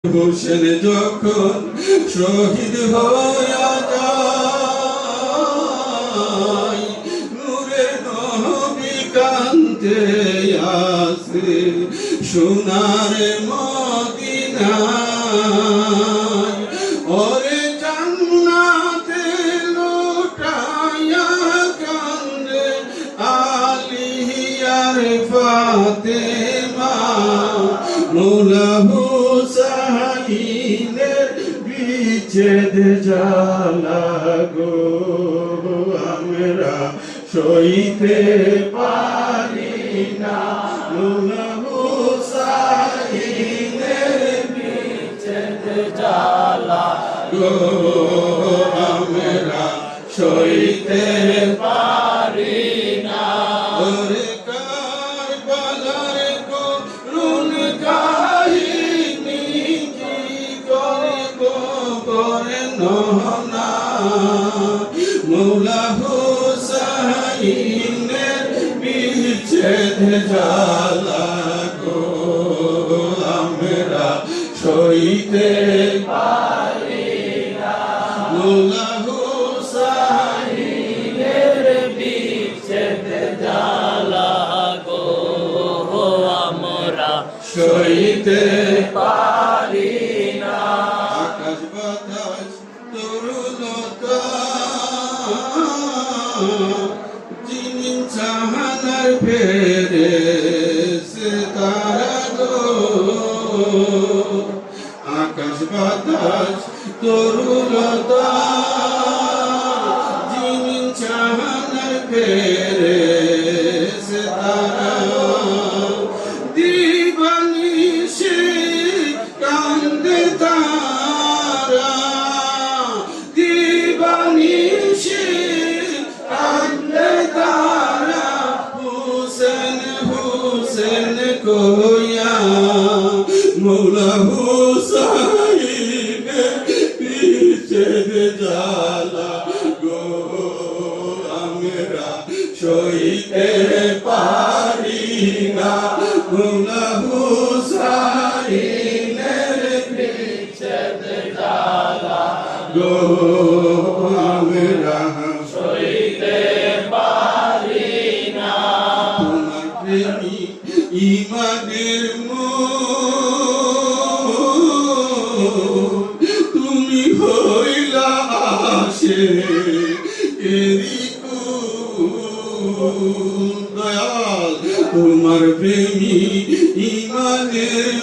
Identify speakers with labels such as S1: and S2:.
S1: হোসেন যখন শহীদ হইয়া যায়, নূরের নবী কান্দে আছে সোনার মদিনায়। ওরে জান্নাতে লুটাইয়া কান্দে আলী আর ফাতেমা, মৌলা হুসাইনের বিচ্ছেদ জ্বালা গো আমরা সইতে পারি না। মৌলা হুসাইনের বিচ্ছেদ জ্বালা গো আমরা সইতে পারি না। ওরে কারবালার করুণ কাহিনী কি করব বলেন না, মৌলা হুসাইনের বিচ্ছেদ জ্বালা গো আমরা সইতে পারি না। মৌলা হুসাইনের বিচ্ছেদ জ্বালা গো আমরা সইতে পারি না। আকাশ বাতাস তরুলতা যিনি চাহানার ফেরেশতারা গো, আকাশ বাতাস তরুলতা যিনি চাহানার ফেরেশতারা, দিবানিশি কান্দে তারা, দিবানিশি কান্দে তারা, হুসেন হুসেন কইয়া মৌলা হুসাইনের বিচ্ছেদ জ্বালা গো আমরা সইতে পারি না। মৌলা হুসাইনের বিচ্ছেদ জ্বালা গো আমরা সইতে পারি না। তোমার প্রেমী ইমানের তুমি হইলা আসে দয়াল, তোমার প্রেমী ইমানের